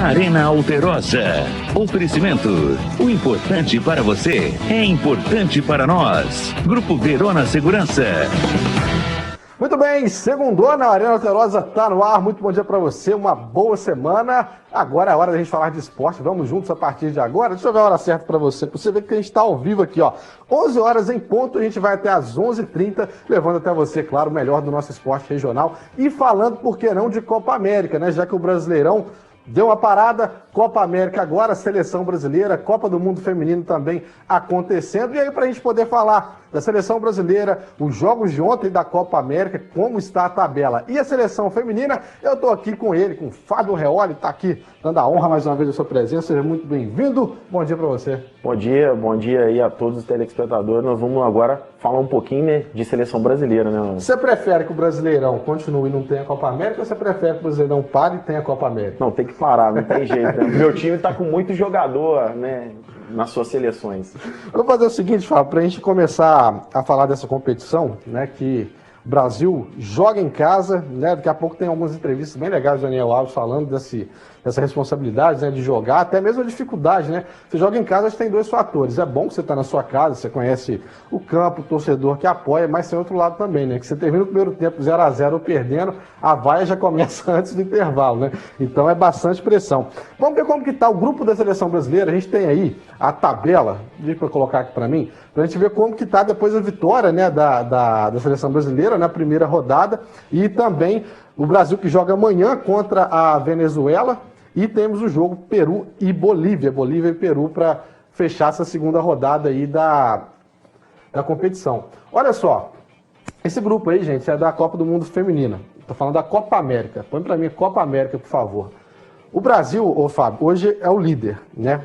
Arena Alterosa. Oferecimento. O importante para você é importante para nós. Grupo Verona Segurança. Muito bem, segundou na Arena Alterosa, tá no ar. Muito bom dia para você, uma boa semana. Agora é a hora da gente falar de esporte, vamos juntos a partir de agora. Deixa eu ver a hora certa para você ver que a gente está ao vivo aqui, ó. 11 horas em ponto, a gente vai até às 11h30, levando até você, claro, o melhor do nosso esporte regional. E falando, por que não, de Copa América, né? Já que o Brasileirão deu uma parada, Copa América agora, Seleção Brasileira, Copa do Mundo Feminino também acontecendo. E aí, para a gente poder falar da Seleção Brasileira, os jogos de ontem da Copa América, como está a tabela. E a Seleção Feminina, eu estou aqui com ele, com o Fábio Reoli, está aqui dando a honra mais uma vez da sua presença. Seja muito bem-vindo. Bom dia para você. Bom dia aí a todos os telespectadores. Nós vamos agora falar um pouquinho, né, de Seleção Brasileira, né? Você prefere que o Brasileirão continue e não tenha Copa América, ou você prefere que o Brasileirão pare e tenha Copa América? Não, tem que parar, não tem jeito, né? Meu time está com muito jogador, né, nas suas seleções. Eu vou fazer o seguinte, Fábio, para a gente começar a falar dessa competição, né, que o Brasil joga em casa, né, daqui a pouco tem algumas entrevistas bem legais do Daniel Alves falando dessa responsabilidade, né, de jogar, até mesmo a dificuldade, né? Você joga em casa, acho que tem dois fatores. É bom que você está na sua casa, você conhece o campo, o torcedor que apoia, mas tem outro lado também, né? Que você termina o primeiro tempo 0-0 ou perdendo, a vaia já começa antes do intervalo, né? Então é bastante pressão. Vamos ver como que está o grupo da Seleção Brasileira. A gente tem aí a tabela, deixa eu colocar aqui para mim, para a gente ver como que está depois da vitória, né, da Seleção Brasileira na primeira rodada, e também o Brasil que joga amanhã contra a Venezuela. E temos o jogo Peru e Bolívia e Peru para fechar essa segunda rodada aí da competição. Olha só, esse grupo aí, gente, é da Copa do Mundo Feminina. Estou falando da Copa América. Põe para mim a Copa América, por favor. O Brasil, ô Fábio, hoje é o líder, né,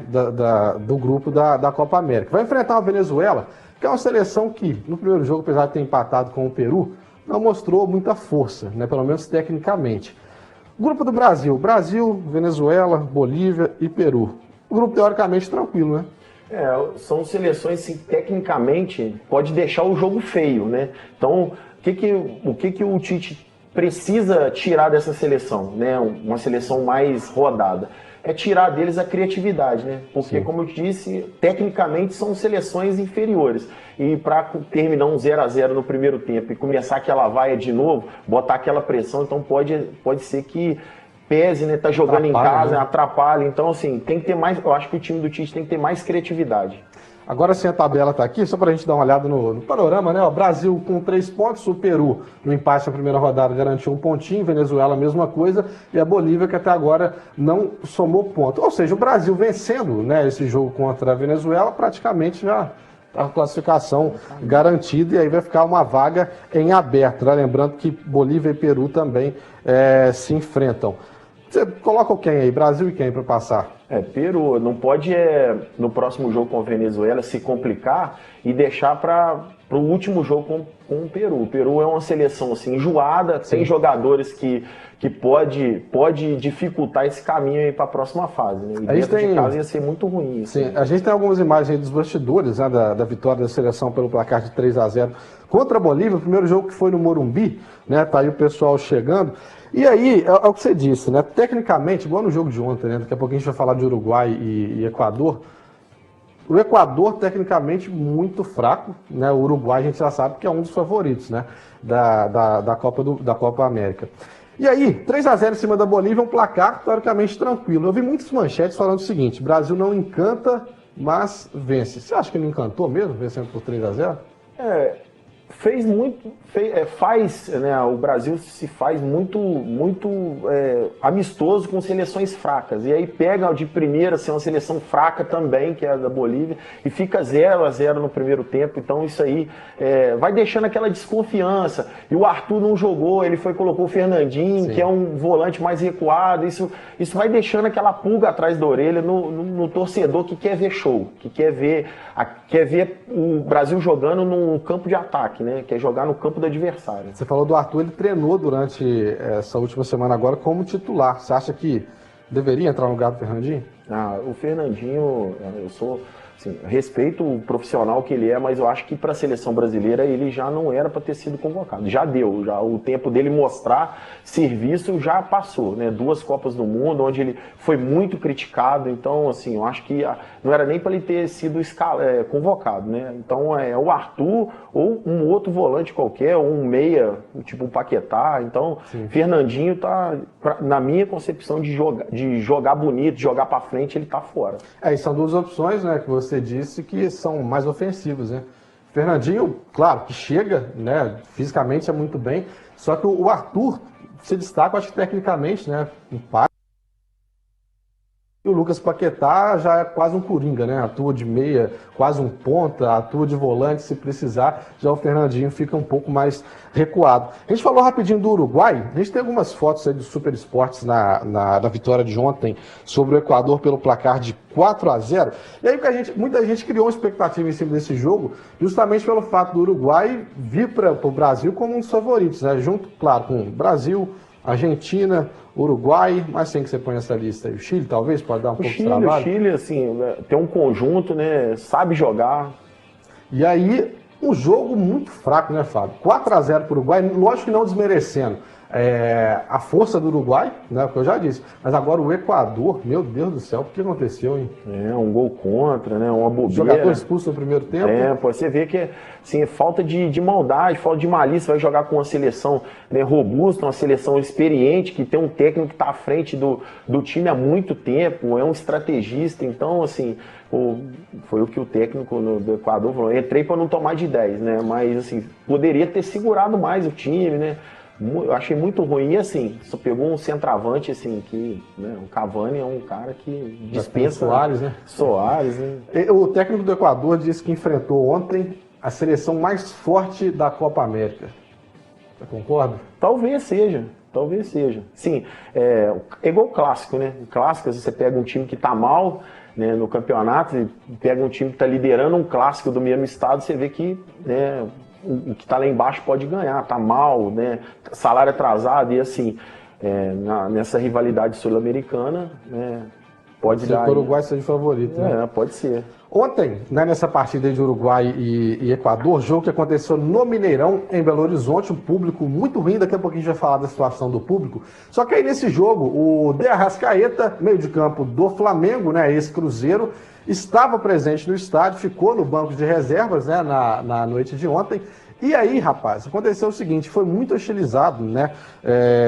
do grupo da Copa América. Vai enfrentar a Venezuela, que é uma seleção que, no primeiro jogo, apesar de ter empatado com o Peru, não mostrou muita força, né, pelo menos tecnicamente. Grupo do Brasil, Venezuela, Bolívia e Peru. O grupo teoricamente tranquilo, né? São seleções que tecnicamente pode deixar o jogo feio, né? Então, o que o Tite precisa tirar dessa seleção, né? Uma seleção mais rodada. É tirar deles a criatividade, né? Porque, sim, como eu disse, tecnicamente são seleções inferiores. E para terminar um 0-0 no primeiro tempo e começar aquela vaia de novo, botar aquela pressão, então pode ser que pese, né? Tá jogando em casa, né? Atrapalha. Então, assim, tem que ter mais. Eu acho que o time do Tite tem que ter mais criatividade. Agora sim a tabela está aqui, só para a gente dar uma olhada no panorama, né? O Brasil com 3 pontos, o Peru no empate na primeira rodada garantiu 1 pontinho, Venezuela a mesma coisa, e a Bolívia que até agora não somou ponto. Ou seja, o Brasil vencendo, né, esse jogo contra a Venezuela, praticamente já a classificação garantida, e aí vai ficar uma vaga em aberto, né? Lembrando que Bolívia e Peru também se enfrentam. Você coloca quem aí, Brasil e quem para passar? Peru, não pode no próximo jogo com a Venezuela se complicar e deixar para o último jogo com o Peru. O Peru é uma seleção assim, enjoada, sim, tem jogadores que pode dificultar esse caminho aí para a próxima fase, né? E dentro de casa ia ser muito ruim isso. Sim, a gente tem algumas imagens aí dos bastidores, né, da vitória da seleção pelo placar de 3-0 contra a Bolívia, o primeiro jogo que foi no Morumbi, né? Tá aí o pessoal chegando. E aí, é o que você disse, né? Tecnicamente, igual no jogo de ontem, né? Daqui a pouco a gente vai falar de Uruguai e Equador. O Equador, tecnicamente, muito fraco, né? O Uruguai a gente já sabe que é um dos favoritos, né? Da Copa América. E aí, 3-0 em cima da Bolívia, um placar teoricamente tranquilo. Eu vi muitas manchetes falando o seguinte: Brasil não encanta, mas vence. Você acha que não encantou mesmo, vencendo por 3-0? Né, o Brasil se faz muito amistoso com seleções fracas, e aí pega de primeira ser uma seleção fraca também, que é a da Bolívia, e fica 0-0 no primeiro tempo. Então isso aí vai deixando aquela desconfiança. E o Arthur não jogou, ele colocou o Fernandinho, sim, que é um volante mais recuado. Isso vai deixando aquela pulga atrás da orelha no torcedor que quer ver show, que quer ver o Brasil jogando no campo de ataque, né? Quer jogar no campo do adversário. Você falou do Arthur, ele treinou durante essa última semana agora como titular. Você acha que deveria entrar no lugar do Fernandinho? O Fernandinho, eu Assim, respeito o profissional que ele é, mas eu acho que para a seleção brasileira ele já não era para ter sido convocado. Já deu, já o tempo dele mostrar serviço já passou, né? 2 Copas do Mundo, onde ele foi muito criticado. Então, assim, eu acho que não era nem para ele ter sido convocado, né? Então, é o Arthur ou um outro volante qualquer, ou um meia, tipo o Paquetá. Então, sim, Fernandinho tá, na minha concepção de jogar bonito, de jogar para frente, ele tá fora. E são 2 opções, né, que você disse que são mais ofensivas, né? Fernandinho, claro, que chega, né, fisicamente é muito bem, só que o Arthur se destaca, acho que tecnicamente, né, e o Lucas Paquetá já é quase um coringa, né? Atua de meia, quase um ponta, atua de volante se precisar. Já o Fernandinho fica um pouco mais recuado. A gente falou rapidinho do Uruguai. A gente tem algumas fotos aí do Super Esportes na vitória de ontem sobre o Equador pelo placar de 4-0. E aí muita gente criou uma expectativa em cima desse jogo, justamente pelo fato do Uruguai vir para o Brasil como um dos favoritos, né? Junto, claro, com o Brasil, Argentina, Uruguai, mas quem que você põe nessa lista aí? O Chile, talvez, pode dar um pouco de trabalho? O Chile, assim, tem um conjunto, né, sabe jogar. E aí, um jogo muito fraco, né, Fábio? 4-0 para o Uruguai, lógico que não desmerecendo a força do Uruguai, né, o que eu já disse, mas agora o Equador, meu Deus do céu, o que aconteceu, hein? Um gol contra, né, uma bobeira. Jogador expulso no primeiro tempo. Pô, você vê que assim, é falta de maldade, falta de malícia. Vai jogar com uma seleção, né, robusta, uma seleção experiente, que tem um técnico que está à frente do time há muito tempo, é um estrategista. Então, assim, foi o que o técnico do Equador falou. Entrei para não tomar de 10, né, mas assim, poderia ter segurado mais o time, né. Eu achei muito ruim, e assim, só pegou um centroavante, assim, que, né, o Cavani é um cara que dispensa... Soares, né? Soares, né? O técnico do Equador disse que enfrentou ontem a seleção mais forte da Copa América. Você concorda? Talvez seja. Sim, é igual o clássico, né? O clássico, você pega um time que tá mal, né, no campeonato, e pega um time que tá liderando um clássico do mesmo estado, você vê que, né, o que está lá embaixo pode ganhar, tá mal, né? Salário atrasado, e assim, nessa rivalidade sul-americana, né, pode dar. O Uruguai seja favorito, né? Pode ser. Ontem, né, nessa partida de Uruguai e Equador, jogo que aconteceu no Mineirão, em Belo Horizonte, um público muito ruim, daqui a pouquinho a gente vai falar da situação do público. Só que aí nesse jogo, o De Arrascaeta, meio de campo do Flamengo, né, ex-Cruzeiro, estava presente no estádio, ficou no banco de reservas, né, na noite de ontem. E aí, rapaz, aconteceu o seguinte, foi muito hostilizado, né?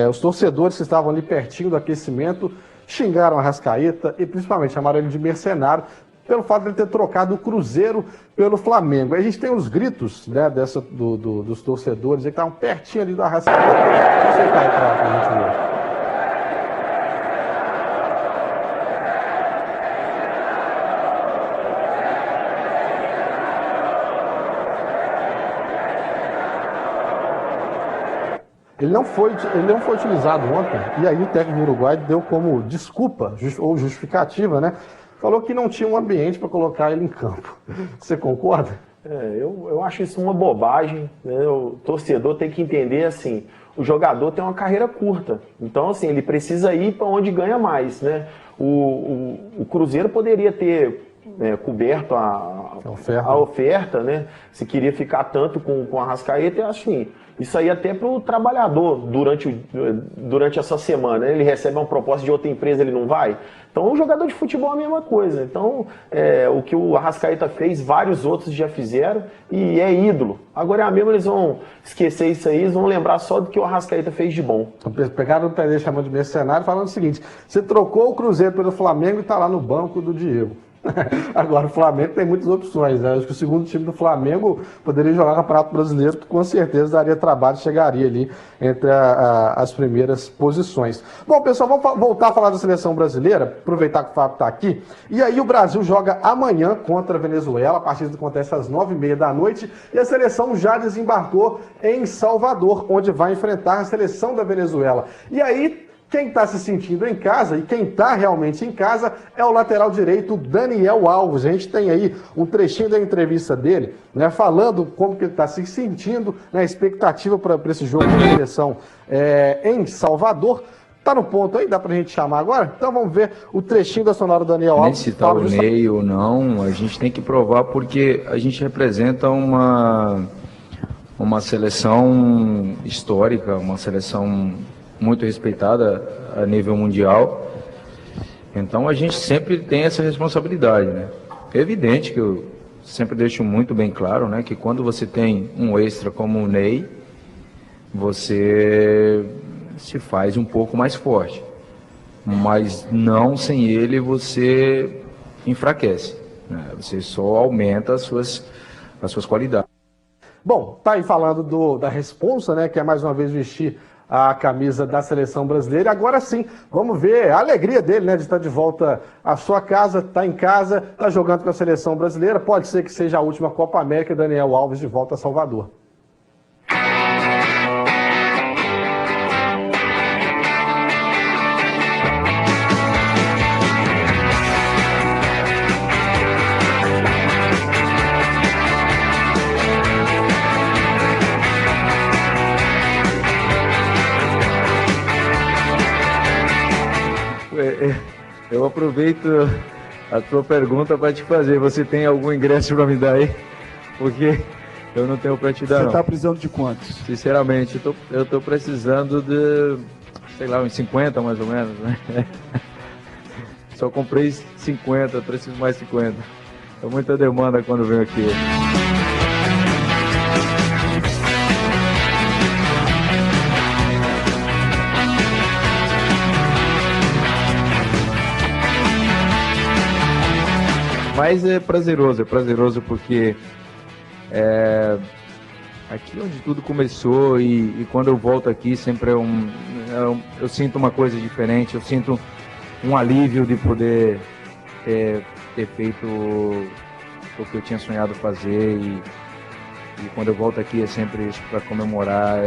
Os torcedores que estavam ali pertinho do aquecimento xingaram a Arrascaeta e principalmente chamaram ele de mercenário pelo fato de ele ter trocado o Cruzeiro pelo Flamengo. Aí a gente tem os gritos, né, dos torcedores que estavam pertinho ali do Arrascaeta. Você tá aí pra gente ver. Ele não foi utilizado ontem, e aí o técnico do Uruguai deu como desculpa, ou justificativa, né? Falou que não tinha um ambiente para colocar ele em campo. Você concorda? Eu acho isso uma bobagem, né? O torcedor tem que entender, assim, o jogador tem uma carreira curta, então, assim, ele precisa ir para onde ganha mais, né? O Cruzeiro poderia ter coberto a oferta, né? Se queria ficar tanto com a Arrascaeta, eu acho assim, isso aí até para o trabalhador durante essa semana, né? Ele recebe uma proposta de outra empresa, ele não vai. Então o jogador de futebol é a mesma coisa. Então o que o Arrascaeta fez, vários outros já fizeram e é ídolo. Agora mesmo eles vão esquecer isso aí, eles vão lembrar só do que o Arrascaeta fez de bom. Pegaram o pé dele chamando de mercenário, falando o seguinte: você trocou o Cruzeiro pelo Flamengo e está lá no banco do Diego. Agora o Flamengo tem muitas opções, né? Acho que o segundo time do Flamengo poderia jogar no Campeonato Brasileiro, que com certeza daria trabalho e chegaria ali entre as primeiras posições. Bom, pessoal, vamos voltar a falar da seleção brasileira, aproveitar que o Fábio está aqui. E aí o Brasil joga amanhã contra a Venezuela, a partida acontece às 9h30 da noite, e a seleção já desembarcou em Salvador, onde vai enfrentar a seleção da Venezuela. E aí, quem está se sentindo em casa e quem está realmente em casa é o lateral direito Daniel Alves. A gente tem aí um trechinho da entrevista dele, né, falando como que ele está se sentindo, né, expectativa para esse jogo da seleção em Salvador. Tá no ponto aí? Dá pra gente chamar agora? Então vamos ver o trechinho da sonora do Daniel Alves. Nem citar o Ney ou não, a gente tem que provar porque a gente representa uma seleção histórica, uma seleção muito respeitada a nível mundial. Então a gente sempre tem essa responsabilidade, né? É evidente que eu sempre deixo muito bem claro, né, que quando você tem um extra como o Ney, você se faz um pouco mais forte, mas não sem ele você enfraquece, né? Você só aumenta as suas qualidades. Bom, tá aí falando da responsa, né, que é mais uma vez vestir a camisa da seleção brasileira. Agora sim, vamos ver a alegria dele, né, de estar de volta à sua casa, tá em casa, tá jogando com a seleção brasileira. Pode ser que seja a última Copa América, Daniel Alves de volta a Salvador. Eu aproveito a tua pergunta para te fazer. Você tem algum ingresso para me dar aí? Porque eu não tenho para te dar. Você está precisando de quantos? Sinceramente, eu tô precisando de, sei lá, uns 50 mais ou menos, né? Só comprei 50, eu preciso mais 50. É muita demanda quando venho aqui. Mas é prazeroso porque aqui onde tudo começou e quando eu volto aqui sempre eu sinto uma coisa diferente, eu sinto um alívio de poder ter feito o que eu tinha sonhado fazer e quando eu volto aqui é sempre isso para comemorar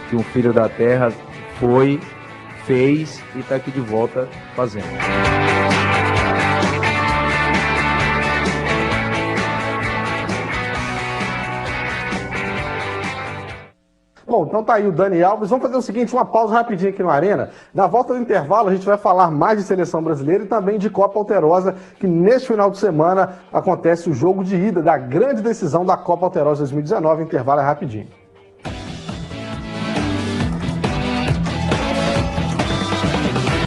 que um filho da terra fez e está aqui de volta fazendo. Bom, então tá aí o Dani Alves. Vamos fazer o seguinte, uma pausa rapidinho aqui no Arena. Na volta do intervalo, a gente vai falar mais de seleção brasileira e também de Copa Alterosa, que neste final de semana acontece o jogo de ida da grande decisão da Copa Alterosa 2019. O intervalo é rapidinho.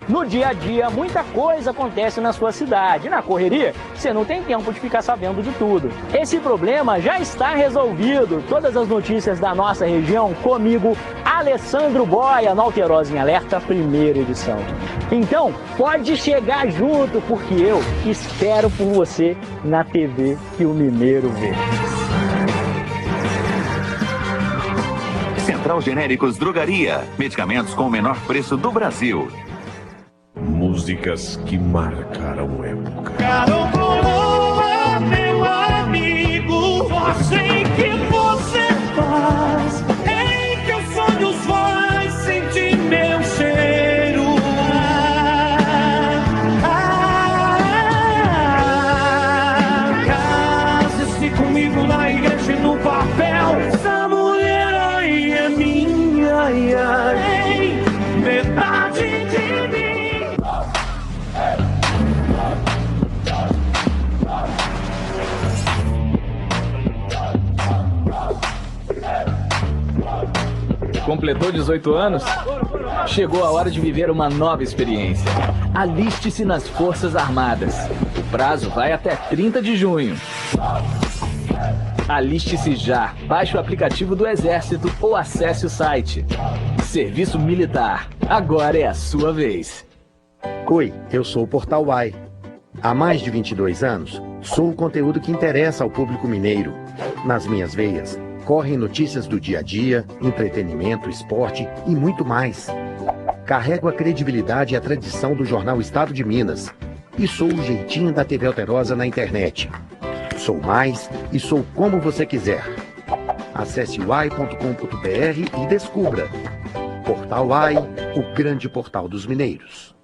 No dia a dia, muita coisa acontece na sua cidade. Na correria, você não tem tempo de ficar sabendo de tudo. Esse problema já está resolvido. Todas as notícias da nossa região comigo, Alessandro Boia, no Alterosa em Alerta, primeira edição. Então, pode chegar junto, porque eu espero por você na TV que o Mineiro vê. Central Genéricos Drogaria. Medicamentos com o menor preço do Brasil. Músicas que marcaram época. Carol Coroa, meu amigo, sei que você faz, em que os sonhos vai sentir meu cheiro. Case-se comigo na igreja e no papel. Essa mulher aí é minha, metade de mim. Completou 18 anos? Chegou a hora de viver uma nova experiência. Aliste-se nas Forças Armadas. O prazo vai até 30 de junho. Aliste-se já. Baixe o aplicativo do Exército ou acesse o site. Serviço Militar. Agora é a sua vez. Oi, eu sou o Portal Uai. Há mais de 22 anos, sou o conteúdo que interessa ao público mineiro. Nas minhas veias, correm notícias do dia a dia, entretenimento, esporte e muito mais. Carrego a credibilidade e a tradição do jornal Estado de Minas. E sou o jeitinho da TV Alterosa na internet. Sou mais e sou como você quiser. Acesse uai.com.br e descubra. Portal Uai, o grande portal dos mineiros.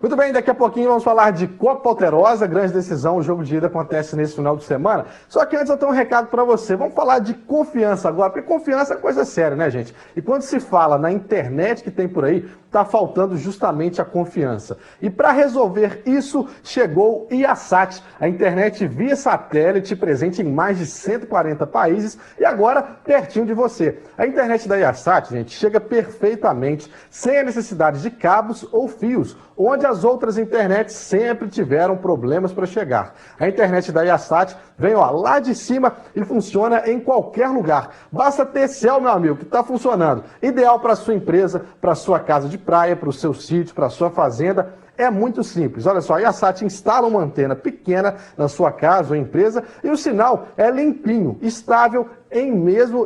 Muito bem, daqui a pouquinho vamos falar de Copa Alterosa, grande decisão, o jogo de ida acontece nesse final de semana. Só que antes eu tenho um recado para você, vamos falar de confiança agora, porque confiança é coisa séria, né, gente? E quando se fala na internet que tem por aí, tá faltando justamente a confiança. E para resolver isso, chegou Iasat, a internet via satélite presente em mais de 140 países e agora pertinho de você. A internet da Iasat, gente, chega perfeitamente, sem a necessidade de cabos ou fios, onde as outras internets sempre tiveram problemas para chegar. A internet da Iasat vem lá de cima e funciona em qualquer lugar. Basta ter céu, meu amigo, que está funcionando. Ideal para sua empresa, para sua casa de praia, para o seu sítio, para a sua fazenda. É muito simples. Olha só, a Iasat instala uma antena pequena na sua casa ou empresa e o sinal é limpinho, estável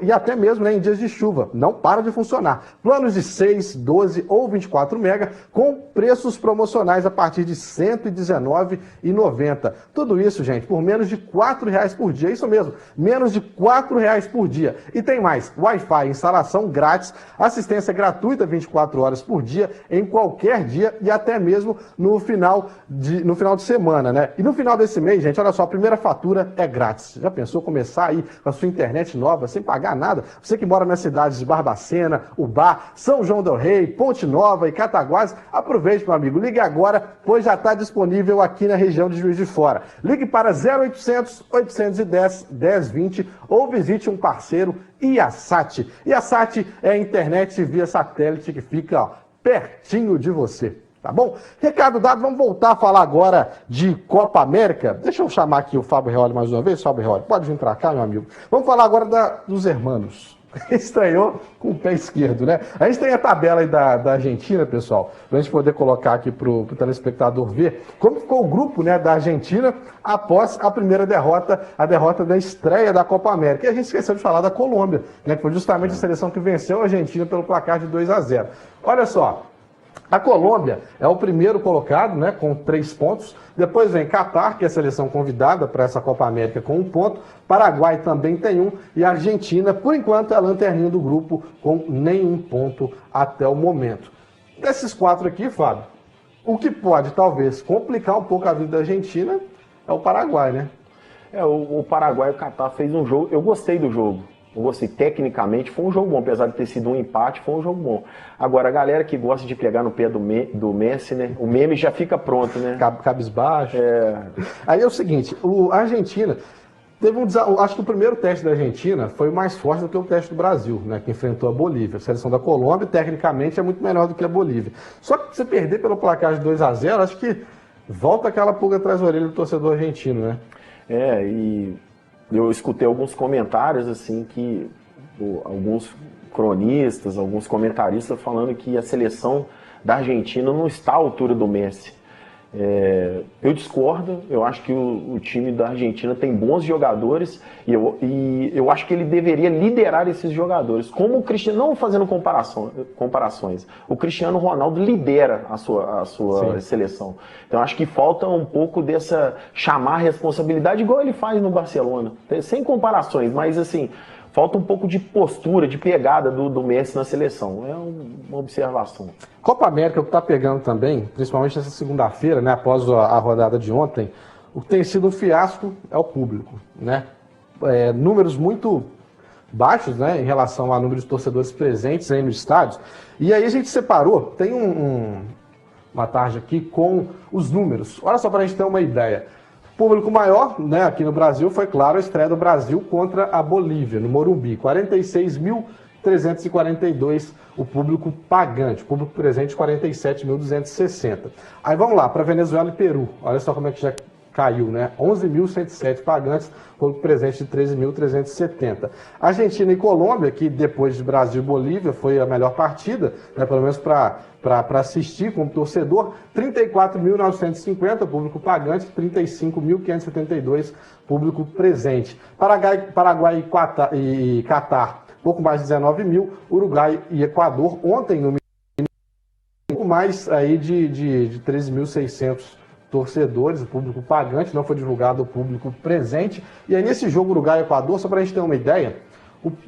e até mesmo em dias de chuva. Não para de funcionar. Planos de 6, 12 ou 24 mega com preços promocionais a partir de R$ 119,90. Tudo isso, gente, por menos de R$ 4,00 por dia. Isso mesmo, menos de R$ 4,00 por dia. E tem mais, Wi-Fi, instalação grátis, assistência gratuita 24 horas por dia, em qualquer dia e até mesmo no final de semana, né? E no final desse mês, gente, olha só, a primeira fatura é grátis. Já pensou começar aí com a sua internet nova, sem pagar nada? Você que mora nas cidades de Barbacena, Ubá, São João del Rei, Ponte Nova e Cataguases, aproveite, meu amigo, ligue agora, pois já está disponível aqui na região de Juiz de Fora. Ligue para 0800 810 1020 ou visite um parceiro Iasat. Iasat é a internet via satélite que fica pertinho de você. Tá bom? Recado dado, vamos voltar a falar agora de Copa América. Deixa eu chamar aqui o Fábio Reoli mais uma vez. Fábio Reoli, pode vir pra cá, meu amigo. Vamos falar agora dos hermanos. Estranhou com o pé esquerdo, né? A gente tem a tabela aí da Argentina, pessoal, pra gente poder colocar aqui pro telespectador ver como ficou o grupo, né, da Argentina após a primeira derrota, a derrota da estreia da Copa América. E a gente esqueceu de falar da Colômbia, né, que foi justamente a seleção que venceu a Argentina pelo placar de 2-0. Olha só. A Colômbia é o primeiro colocado, né, com 3 pontos. Depois vem Catar, que é a seleção convidada para essa Copa América, com 1 ponto. Paraguai também tem 1. E a Argentina, por enquanto, é a lanterninha do grupo, com nenhum ponto até o momento. Desses 4 aqui, Fábio, o que pode, talvez, complicar um pouco a vida da Argentina é o Paraguai, né? O Paraguai e o Catar fez um jogo. Eu gostei do jogo. Eu gostei, tecnicamente foi um jogo bom, apesar de ter sido um empate, foi um jogo bom. Agora, a galera que gosta de pegar no pé do Messi, né? O meme já fica pronto, né? Cabisbaixo. Aí é o seguinte, a Argentina teve acho que o primeiro teste da Argentina foi mais forte do que o teste do Brasil, né? Que enfrentou a Bolívia. A seleção da Colômbia, tecnicamente, é muito melhor do que a Bolívia. Só que você perder pelo placar de 2-0, acho que volta aquela pulga atrás da orelha do torcedor argentino, né? E eu escutei alguns comentários, assim, que alguns cronistas, alguns comentaristas falando que a seleção da Argentina não está à altura do Messi. Eu discordo, eu acho que o time da Argentina tem bons jogadores e eu acho que ele deveria liderar esses jogadores. Como o Cristiano, não fazendo comparações, o Cristiano Ronaldo lidera a sua seleção. Então acho que falta um pouco dessa chamar a responsabilidade, igual ele faz no Barcelona, sem comparações, mas assim, falta um pouco de postura, de pegada do Messi na seleção. É uma observação. Copa América, o que está pegando também, principalmente nessa segunda-feira, né, após a rodada de ontem, o que tem sido um fiasco é o público, né? Números muito baixos, né, em relação a números de torcedores presentes aí nos estádios. E aí a gente separou, tem uma tarja aqui com os números. Olha só para a gente ter uma ideia. Público maior, né, aqui no Brasil, foi claro a estreia do Brasil contra a Bolívia, no Morumbi. 46.342 o público pagante, o público presente 47.260. Aí vamos lá, para Venezuela e Peru. Olha só como é que já caiu, né? 11.107 pagantes, público presente de 13.370. Argentina e Colômbia, que depois de Brasil e Bolívia foi a melhor partida, né, pelo menos para assistir como torcedor, 34.950 público pagante, 35.572 público presente. Paraguai e Catar, pouco mais de 19 mil. Uruguai e Equador, ontem no pouco mais aí de 13.600 torcedores, o público pagante, não foi divulgado o público presente. E aí nesse jogo Uruguai e Equador, só para a gente ter uma ideia,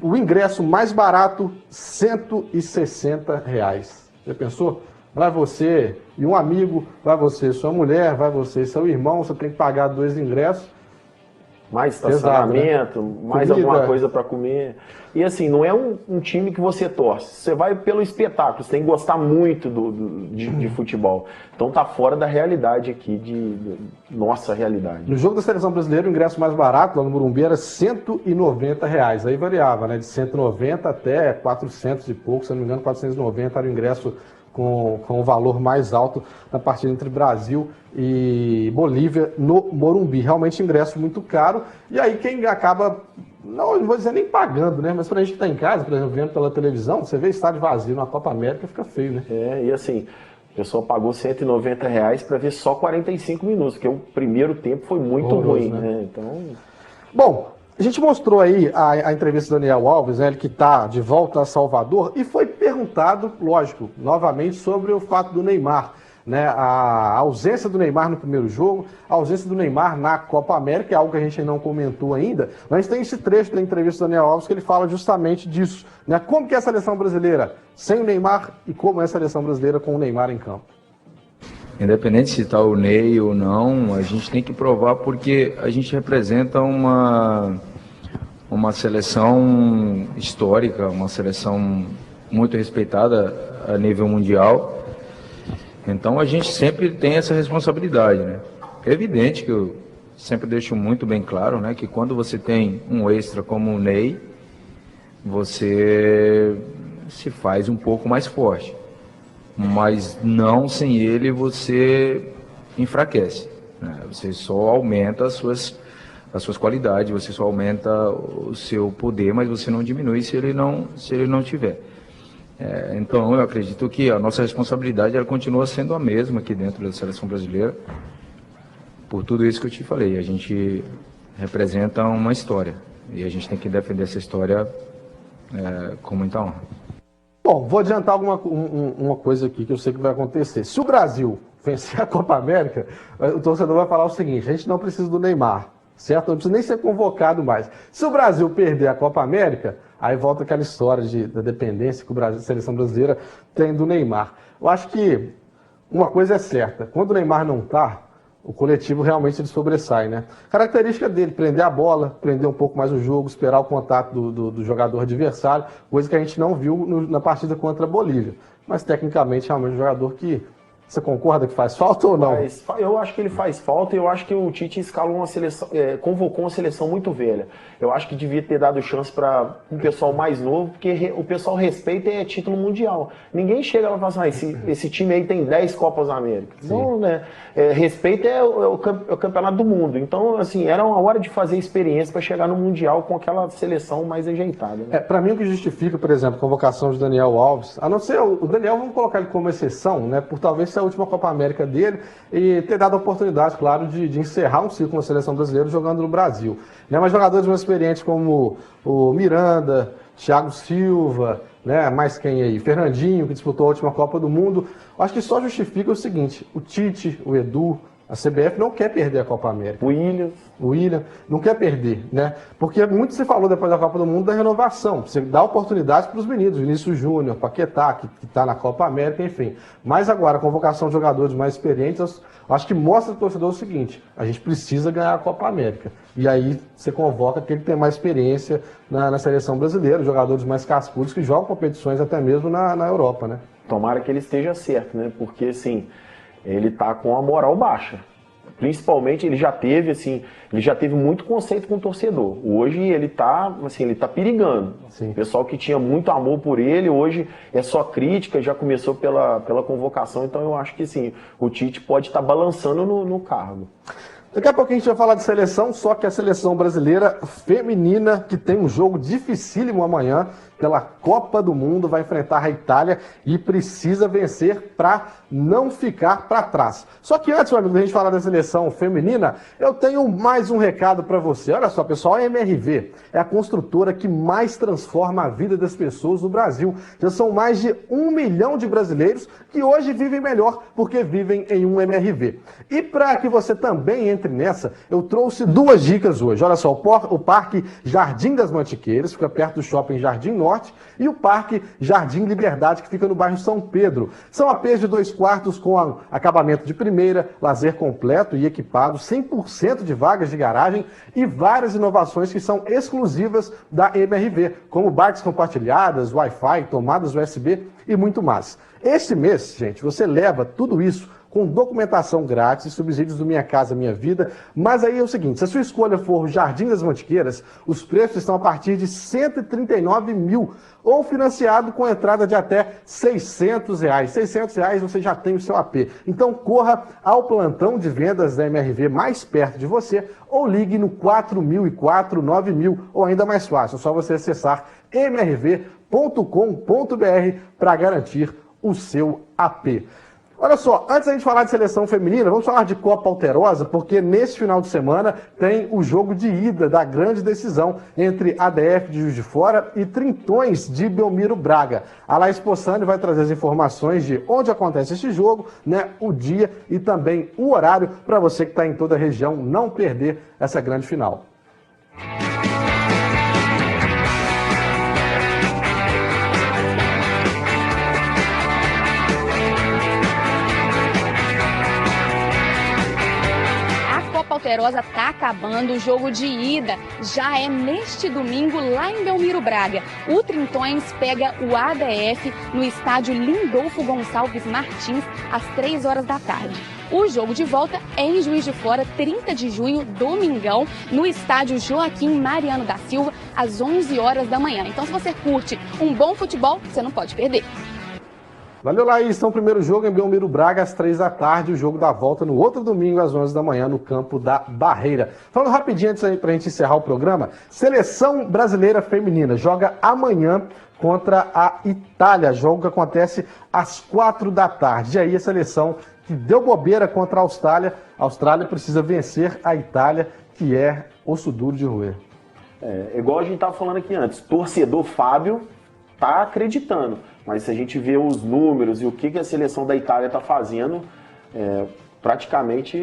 o ingresso mais barato, R$ 160. Já pensou? vai você e um amigo, vai você e sua mulher, vai você e seu irmão, você tem que pagar 2 ingressos. Mais estacionamento, pesado, né? mais Comida. alguma coisa para comer. E assim, não é um time que você torce. Você vai pelo espetáculo, você tem que gostar muito de futebol. Então tá fora da realidade aqui, de nossa realidade. No jogo da Seleção Brasileira, o ingresso mais barato lá no Morumbi era R$190. Aí variava, né? De 190 até 400 e pouco, se não me engano, 490 era o ingresso com o valor mais alto na partida entre Brasil e Bolívia no Morumbi. Realmente ingresso muito caro. E aí quem acaba, não vou dizer nem pagando, né? Mas pra gente que tá em casa, por exemplo, vendo pela televisão, você vê estádio vazio na Copa América, fica feio, né? E assim, a pessoa pagou R$190 para ver só 45 minutos, porque o primeiro tempo foi muito ruim, né? Então... Bom, a gente mostrou aí a entrevista do Daniel Alves, né, ele que está de volta a Salvador, e foi perguntado, lógico, novamente, sobre o fato do Neymar, né, a ausência do Neymar no primeiro jogo, a ausência do Neymar na Copa América, é algo que a gente não comentou ainda, mas tem esse trecho da entrevista do Daniel Alves que ele fala justamente disso, né, como que é a seleção brasileira sem o Neymar e como é a seleção brasileira com o Neymar em campo. Independente se está o Ney ou não, a gente tem que provar porque a gente representa uma seleção histórica, uma seleção muito respeitada a nível mundial. Então a gente sempre tem essa responsabilidade, né? É evidente que eu sempre deixo muito bem claro, né, que quando você tem um extra como o Ney, você se faz um pouco mais forte. Mas não sem ele você enfraquece, né? Você só aumenta as suas qualidades, você só aumenta o seu poder, mas você não diminui se ele não tiver. Então eu acredito que a nossa responsabilidade ela continua sendo a mesma aqui dentro da seleção brasileira, por tudo isso que eu te falei. A gente representa uma história e a gente tem que defender essa história com muita honra. Bom, vou adiantar uma coisa aqui que eu sei que vai acontecer. Se o Brasil vencer a Copa América, o torcedor vai falar o seguinte: a gente não precisa do Neymar, certo? Não precisa nem ser convocado mais. Se o Brasil perder a Copa América, aí volta aquela história da dependência que a seleção brasileira tem do Neymar. Eu acho que uma coisa é certa: quando o Neymar não está, o coletivo realmente ele sobressai, né? Característica dele, prender a bola, prender um pouco mais o jogo, esperar o contato do jogador adversário, coisa que a gente não viu na partida contra a Bolívia. Mas tecnicamente realmente um jogador que... Você concorda que faz falta ou não? Eu acho que ele faz falta e eu acho que o Tite escalou uma seleção, convocou uma seleção muito velha. Eu acho que devia ter dado chance para um pessoal mais novo, porque o pessoal respeita título mundial. Ninguém chega lá e fala assim, esse time aí tem 10 Copas América. Não, né? Respeito é o campeonato do mundo. Então, assim, era uma hora de fazer experiência para chegar no Mundial com aquela seleção mais ajeitada. Né? Para mim, o que justifica, por exemplo, a convocação de Daniel Alves, a não ser o Daniel, vamos colocar ele como exceção, né? Por talvez ser a última Copa América dele e ter dado a oportunidade, claro, de encerrar um ciclo com a seleção brasileira jogando no Brasil. Né? Mas jogadores mais experientes como o Miranda, Thiago Silva, né? Mais quem aí? Fernandinho, que disputou a última Copa do Mundo. Eu acho que só justifica o seguinte: o Tite, o Edu, a CBF não quer perder a Copa América. O William não quer perder, né? Porque muito se falou depois da Copa do Mundo da renovação. Você dá oportunidade para os meninos, Vinícius Júnior, Paquetá, que está na Copa América, enfim. Mas agora, a convocação de jogadores mais experientes, eu acho que mostra para o torcedor o seguinte: a gente precisa ganhar a Copa América. E aí você convoca aquele que tem mais experiência na seleção brasileira, jogadores mais cascudos que jogam competições até mesmo na Europa, né? Tomara que ele esteja certo, né? Porque, assim, ele tá com a moral baixa. Principalmente, ele já teve muito conceito com o torcedor. Hoje ele tá perigando. Sim. O pessoal que tinha muito amor por ele, hoje é só crítica, já começou pela convocação, então eu acho que sim, o Tite pode estar balançando no cargo. Daqui a pouco a gente vai falar de seleção, só que a seleção brasileira feminina, que tem um jogo dificílimo amanhã, pela Copa do Mundo, vai enfrentar a Itália e precisa vencer para não ficar para trás. Só que antes, meu amigo, da gente falar da seleção feminina, eu tenho mais um recado para você. Olha só, pessoal, a MRV é a construtora que mais transforma a vida das pessoas no Brasil. Já são mais de 1 milhão de brasileiros que hoje vivem melhor porque vivem em um MRV. E para que você também entre entre nessa, eu trouxe 2 dicas hoje. Olha só, o Parque Jardim das Mantiqueiras, fica perto do Shopping Jardim Norte, e o Parque Jardim Liberdade, que fica no bairro São Pedro. São APs de 2 quartos com acabamento de primeira, lazer completo e equipado, 100% de vagas de garagem e várias inovações que são exclusivas da MRV, como bikes compartilhadas, Wi-Fi, tomadas USB e muito mais. Este mês, gente, você leva tudo isso com documentação grátis e subsídios do Minha Casa Minha Vida. Mas aí é o seguinte, se a sua escolha for o Jardim das Mantiqueiras, os preços estão a partir de R$ 139 mil, ou financiado com entrada de até R$ 600. R$ 600 você já tem o seu AP. Então corra ao plantão de vendas da MRV mais perto de você, ou ligue no 4004 9000, ou ainda mais fácil, é só você acessar mrv.com.br para garantir o seu AP. Olha só, antes da gente falar de seleção feminina, vamos falar de Copa Alterosa, porque nesse final de semana tem o jogo de ida da grande decisão entre ADF de Juiz de Fora e Trintões de Belmiro Braga. A Laís Possani vai trazer as informações de onde acontece esse jogo, né, o dia e também o horário, para você que está em toda a região não perder essa grande final. Alterosa tá acabando, o jogo de ida já é neste domingo lá em Belmiro Braga. O Trintões pega o ADF no estádio Lindolfo Gonçalves Martins às 3 horas da tarde. O jogo de volta é em Juiz de Fora, 30 de junho, domingão, no estádio Joaquim Mariano da Silva, às 11 horas da manhã. Então, se você curte um bom futebol, você não pode perder. Valeu, Laís. Então, o primeiro jogo em Belmiro Braga, às 3 da tarde. O jogo da volta no outro domingo, às 11 da manhã, no campo da Barreira. Falando rapidinho antes aí, pra gente encerrar o programa, Seleção Brasileira Feminina joga amanhã contra a Itália. Jogo que acontece às 4 da tarde. E aí, a seleção que deu bobeira contra a Austrália. A Austrália precisa vencer a Itália, que é osso duro de roer. Igual a gente estava falando aqui antes, torcedor Fábio tá acreditando. Mas se a gente vê os números e o que a seleção da Itália está fazendo, praticamente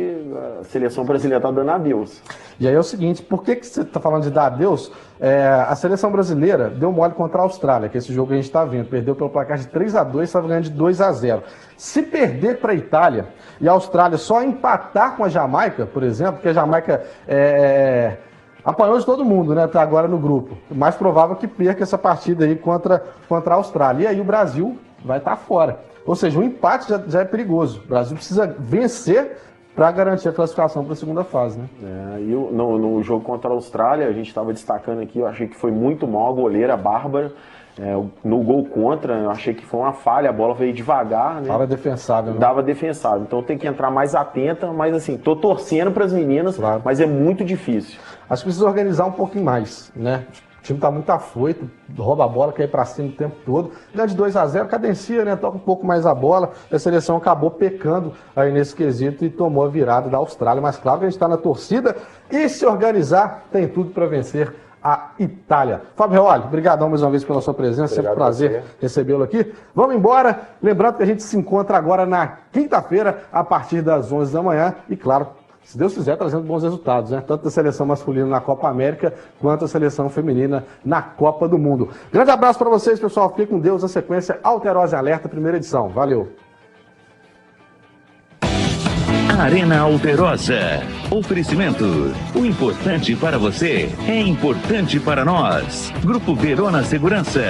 a seleção brasileira está dando adeus. E aí é o seguinte, por que você está falando de dar adeus? A seleção brasileira deu mole contra a Austrália, que é esse jogo que a gente está vendo. Perdeu pelo placar de 3-2, estava ganhando de 2-0. Se perder para a Itália e a Austrália só empatar com a Jamaica, por exemplo, porque a Jamaica apanhou de todo mundo, né? Tá agora no grupo. O mais provável que perca essa partida aí contra a Austrália. E aí o Brasil vai estar fora. Ou seja, o empate já é perigoso. O Brasil precisa vencer para garantir a classificação para a segunda fase, né? No jogo contra a Austrália, a gente estava destacando aqui, eu achei que foi muito mal a goleira Bárbara. No gol contra, eu achei que foi uma falha, a bola veio devagar, né? Dava defensável, né? Dava defensável, então tem que entrar mais atenta, mas assim, tô torcendo para as meninas, claro. Mas é muito difícil. Acho que precisa organizar um pouquinho mais, né? O time tá muito afoito, rouba a bola, quer ir para cima o tempo todo. Ganha de 2-0, cadencia, né? Toca um pouco mais a bola. A seleção acabou pecando aí nesse quesito e tomou a virada da Austrália. Mas claro que a gente está na torcida e se organizar, tem tudo para vencer a Itália. Fábio Reoli, obrigadão mais uma vez pela sua presença, sempre um prazer recebê-lo aqui. Vamos embora, lembrando que a gente se encontra agora na quinta-feira, a partir das 11 da manhã, e claro, se Deus quiser, trazendo bons resultados, né? Tanto da seleção masculina na Copa América, quanto a seleção feminina na Copa do Mundo. Grande abraço para vocês, pessoal, fiquem com Deus, a sequência Alterosa em Alerta, primeira edição. Valeu! Arena Alterosa. Oferecimento. O importante para você é importante para nós. Grupo Verona Segurança.